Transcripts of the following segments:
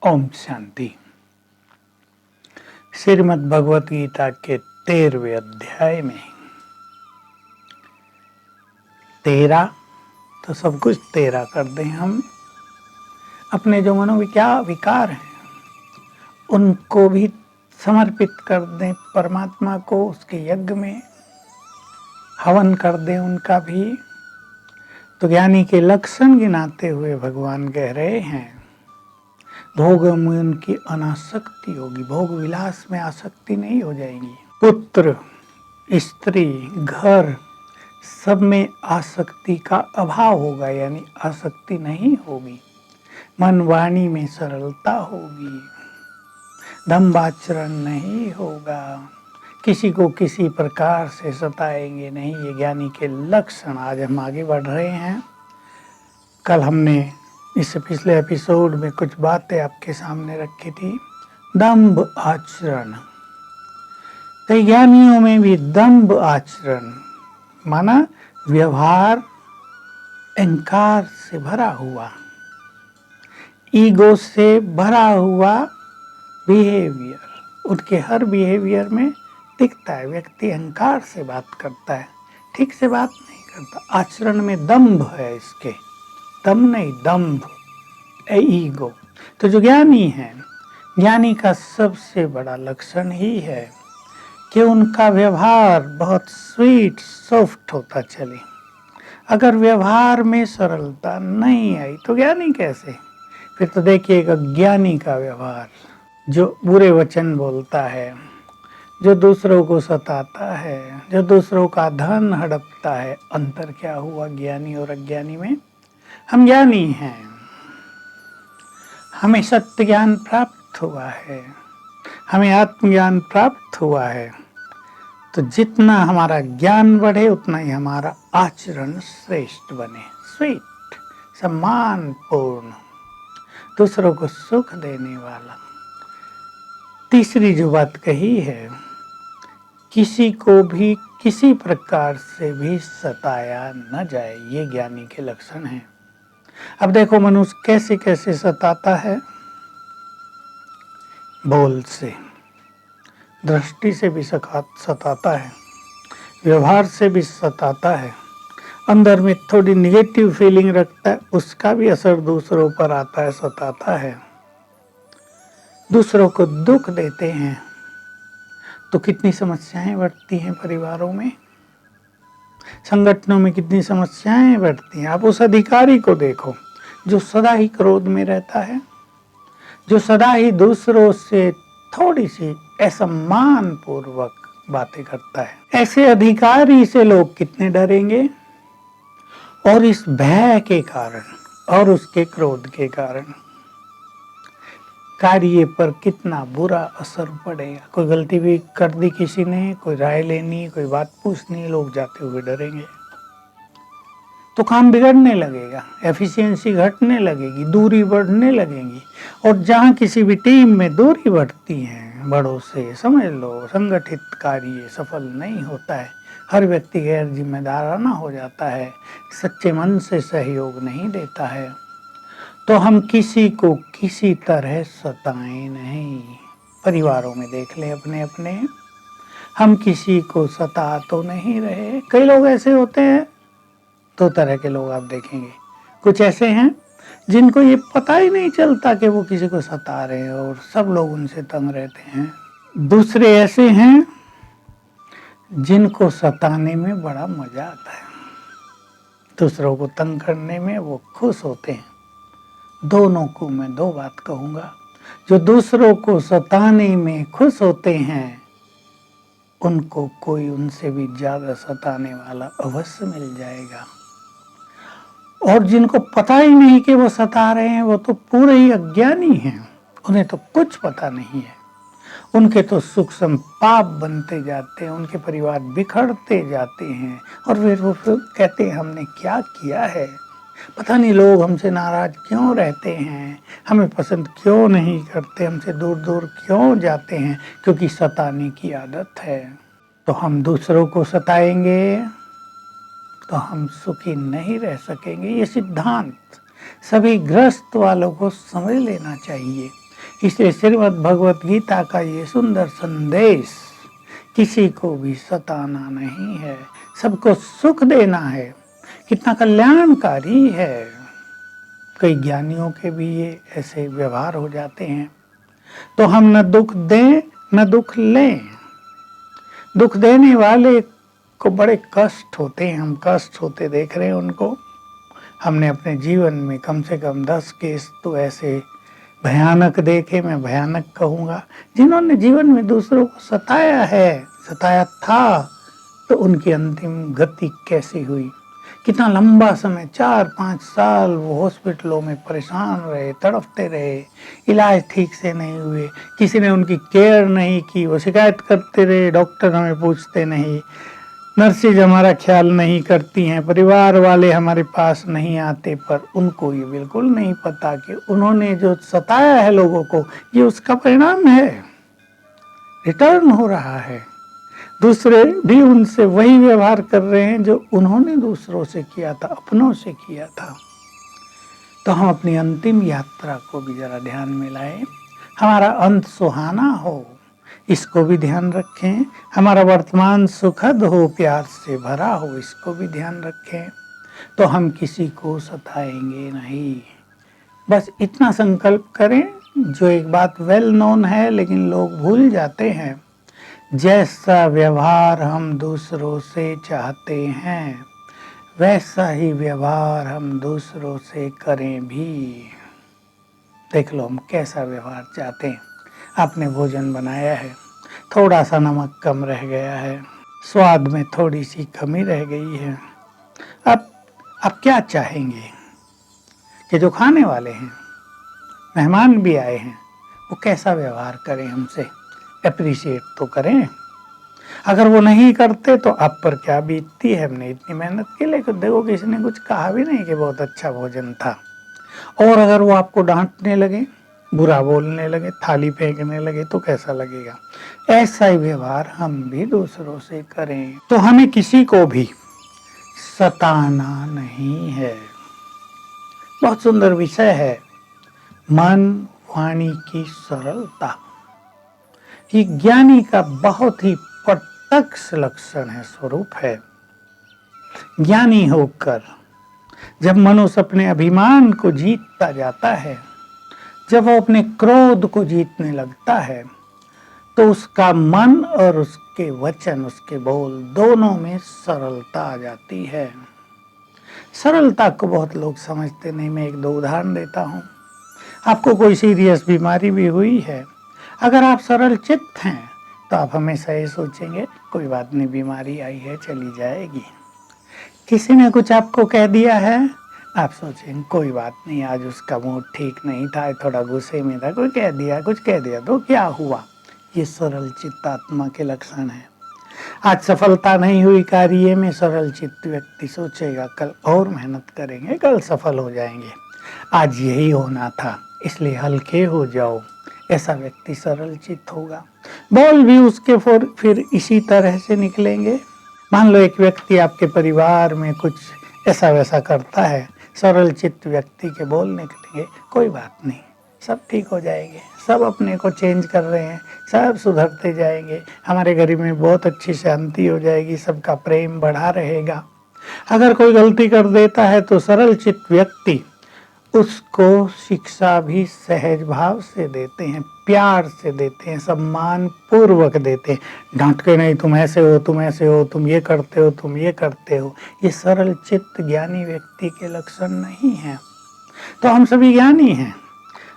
ओम शांति। श्रीमद् भगवत गीता के 13वें अध्याय में 13 तो सब कुछ 13 कर दें। हम अपने जो विकार हैं उनको भी समर्पित कर दें परमात्मा को, उसके यज्ञ में हवन कर दें उनका भी। तो ज्ञानी के लक्षण गिनाते हुए भगवान कह रहे हैं, भोग में उनकी अनासक्ति होगी, भोग विलास में आसक्ति नहीं हो जाएगी। पुत्र, स्त्री, घर सब में आसक्ति का अभाव होगा, यानी आसक्ति नहीं होगी। मन वाणी में सरलता होगी, दंभाचरण नहीं होगा, किसी को किसी प्रकार से सताएंगे नहीं। ये ज्ञानी के लक्षण। आज हम आगे बढ़ रहे हैं। कल हमने इससे पिछले एपिसोड में कुछ बातें आपके सामने रखी थी। दंभ आचरण, कई ज्ञानियों में भी दंभ आचरण माना व्यवहार अहंकार से भरा हुआ, ईगो से भरा हुआ बिहेवियर उनके हर बिहेवियर में दिखता है। व्यक्ति अहंकार से बात करता है, ठीक से बात नहीं करता। आचरण में दंभ है, इसके दम नहीं, दंभ, ईगो। तो जो ज्ञानी है, ज्ञानी का सबसे बड़ा लक्षण ही है कि उनका व्यवहार बहुत स्वीट सॉफ्ट होता चले। अगर व्यवहार में सरलता नहीं आई तो ज्ञानी कैसे? फिर तो देखिएगा ज्ञानी का व्यवहार, जो बुरे वचन बोलता है, जो दूसरों को सताता है, जो दूसरों का धन हड़पता है। अंतर क्या हुआ ज्ञानी और अज्ञानी में? हम ज्ञानी हैं, हमें सत्य ज्ञान प्राप्त हुआ है, हमें आत्मज्ञान प्राप्त हुआ है। तो जितना हमारा ज्ञान बढ़े उतना ही हमारा आचरण श्रेष्ठ बने, स्वीट, सम्मानपूर्ण, दूसरों को सुख देने वाला। तीसरी जो बात कही है, किसी को भी किसी प्रकार से भी सताया न जाए, ये ज्ञानी के लक्षण हैं। अब देखो मनुष्य कैसे कैसे सताता है। बोल से, दृष्टि से भी सताता है, व्यवहार से भी सताता है, अंदर में थोड़ी निगेटिव फीलिंग रखता है, उसका भी असर दूसरों पर आता है, सताता है। दूसरों को दुख देते हैं तो कितनी समस्याएं बढ़ती हैं परिवारों में, संगठनों में कितनी समस्याएं बढ़ती हैं। आप उस अधिकारी को देखो जो सदा ही क्रोध में रहता है, जो सदा ही दूसरों से थोड़ी सी असम्मान पूर्वक बातें करता है। ऐसे अधिकारी से लोग कितने डरेंगे, और इस भय के कारण और उसके क्रोध के कारण कार्य पर कितना बुरा असर पड़ेगा। कोई गलती भी कर दी किसी ने, कोई राय लेनी, कोई बात पूछनी, लोग जाते हुए डरेंगे तो काम बिगड़ने लगेगा, एफिशिएंसी घटने लगेगी, दूरी बढ़ने लगेगी। और जहाँ किसी भी टीम में दूरी बढ़ती है बड़ों से, समझ लो संगठित कार्य सफल नहीं होता है। हर व्यक्ति गैर जिम्मेदाराना हो जाता है, सच्चे मन से सहयोग नहीं देता है। तो हम किसी को किसी तरह सताएं नहीं। परिवारों में देख लें अपने अपने, हम किसी को सता तो नहीं रहे। कई लोग ऐसे होते हैं, दो तरह के लोग आप देखेंगे। कुछ ऐसे हैं जिनको ये पता ही नहीं चलता कि वो किसी को सता रहे हैं और सब लोग उनसे तंग रहते हैं। दूसरे ऐसे हैं जिनको सताने में बड़ा मजा आता है, दूसरों को तंग करने में वो खुश होते हैं। दोनों को मैं दो बात कहूँगा, जो दूसरों को सताने में खुश होते हैं उनको कोई उनसे भी ज्यादा सताने वाला अवश्य मिल जाएगा। और जिनको पता ही नहीं कि वो सता रहे हैं, वो तो पूरे ही अज्ञानी हैं, उन्हें तो कुछ पता नहीं है। उनके तो सुख संपाप बनते जाते हैं, उनके परिवार बिखरते जाते हैं, और फिर वो कहते हैं हमने क्या किया है, पता नहीं लोग हमसे नाराज क्यों रहते हैं, हमें पसंद क्यों नहीं करते, हमसे दूर दूर क्यों जाते हैं, क्योंकि सताने की आदत है। तो हम दूसरों को सताएंगे तो हम सुखी नहीं रह सकेंगे। ये सिद्धांत सभी ग्रस्त वालों को समझ लेना चाहिए। इसलिए श्रीमद् भगवत गीता का ये सुंदर संदेश किसी को भी सताना नहीं है, सबको सुख देना है। कितना कल्याणकारी है। कई ज्ञानियों के भी ये ऐसे व्यवहार हो जाते हैं। तो हम न दुख दें न दुख लें। दुख देने वाले को बड़े कष्ट होते हैं, हम कष्ट होते देख रहे हैं उनको। हमने अपने जीवन में कम से कम 10 केस तो ऐसे भयानक देखे, मैं भयानक कहूँगा, जिन्होंने जीवन में दूसरों को सताया है, सताया था, तो उनकी अंतिम गति कैसी हुई। कितना लंबा समय 4-5 साल वो हॉस्पिटलों में परेशान रहे, तड़पते रहे, इलाज ठीक से नहीं हुए, किसी ने उनकी केयर नहीं की, वो शिकायत करते रहे, डॉक्टर हमें पूछते नहीं, नर्सेज हमारा ख्याल नहीं करती हैं, परिवार वाले हमारे पास नहीं आते। पर उनको ये बिल्कुल नहीं पता कि उन्होंने जो सताया है लोगों को, ये उसका परिणाम है, रिटर्न हो रहा है। दूसरे भी उनसे वही व्यवहार कर रहे हैं जो उन्होंने दूसरों से किया था, अपनों से किया था। तो हम अपनी अंतिम यात्रा को भी जरा ध्यान में लाएं, हमारा अंत सुहाना हो, इसको भी ध्यान रखें। हमारा वर्तमान सुखद हो, प्यार से भरा हो, इसको भी ध्यान रखें। तो हम किसी को सताएंगे नहीं। बस इतना संकल्प करें, जो एक बात वेल नोन है लेकिन लोग भूल जाते हैं, जैसा व्यवहार हम दूसरों से चाहते हैं वैसा ही व्यवहार हम दूसरों से करें भी। देख लो हम कैसा व्यवहार चाहते हैं। आपने भोजन बनाया है, थोड़ा सा नमक कम रह गया है, स्वाद में थोड़ी सी कमी रह गई है। अब आप क्या चाहेंगे कि जो खाने वाले हैं, मेहमान भी आए हैं, वो कैसा व्यवहार करें हमसे, एप्रिशिएट तो करें। अगर वो नहीं करते तो आप पर क्या बीतती है। हमने इतनी मेहनत की, लेकिन देखो किसी ने कुछ कहा भी नहीं कि बहुत अच्छा भोजन था। और अगर वो आपको डांटने लगे, बुरा बोलने लगे, थाली फेंकने लगे, तो कैसा लगेगा। ऐसा ही व्यवहार हम भी दूसरों से करें। तो हमें किसी को भी सताना नहीं है। बहुत सुंदर विषय है, मन वाणी की सरलता। ये ज्ञानी का बहुत ही प्रत्यक्ष लक्षण है, स्वरूप है। ज्ञानी होकर जब मनुष्य अपने अभिमान को जीतता जाता है, जब वो अपने क्रोध को जीतने लगता है, तो उसका मन और उसके वचन, उसके बोल दोनों में सरलता आ जाती है। सरलता को बहुत लोग समझते नहीं। मैं 1-2 उदाहरण देता हूँ। आपको कोई सीरियस बीमारी भी हुई है, अगर आप सरल चित्त हैं तो आप हमेशा ये सोचेंगे कोई बात नहीं, बीमारी आई है चली जाएगी। किसी ने कुछ आपको कह दिया है, आप सोचेंगे कोई बात नहीं, आज उसका मूड ठीक नहीं था, थोड़ा गुस्से में था, कोई कह दिया, कुछ कह दिया तो क्या हुआ। ये सरल चित्त आत्मा के लक्षण है। आज सफलता नहीं हुई कार्य में, सरल चित्त व्यक्ति सोचेगा कल और मेहनत करेंगे, कल सफल हो जाएंगे, आज यही होना था, इसलिए हल्के हो जाओ। ऐसा व्यक्ति सरल चित्त होगा। बोल भी उसके फिर इसी तरह से निकलेंगे। मान लो एक व्यक्ति आपके परिवार में कुछ ऐसा वैसा करता है, सरल चित्त व्यक्ति के बोल निकलेंगे कोई बात नहीं, सब ठीक हो जाएंगे, सब अपने को चेंज कर रहे हैं, सब सुधरते जाएंगे, हमारे घर में बहुत अच्छी शांति हो जाएगी, सबका प्रेम बढ़ा रहेगा। अगर कोई गलती कर देता है तो सरल चित्त व्यक्ति उसको शिक्षा भी सहज भाव से देते हैं, प्यार से देते हैं, सम्मान पूर्वक देते हैं। डांट के नहीं, तुम ऐसे हो, तुम ऐसे हो, तुम ये करते हो, तुम ये करते हो। ये सरल चित्त ज्ञानी व्यक्ति के लक्षण नहीं हैं। तो हम सभी ज्ञानी हैं।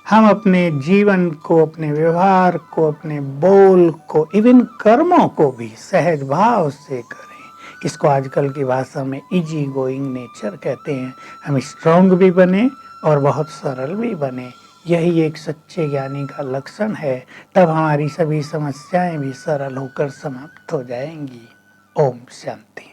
हम अपने जीवन को, अपने व्यवहार को, अपने बोल को, इवन कर्मों को भी सहज भाव से करें। इसको आजकल की भाषा में इजी गोइंग नेचर कहते हैं। हम स्ट्रांग भी बने और बहुत सरल भी बने। यही एक सच्चे ज्ञानी का लक्षण है। तब हमारी सभी समस्याएं भी सरल होकर समाप्त हो जाएंगी। ओम शांति।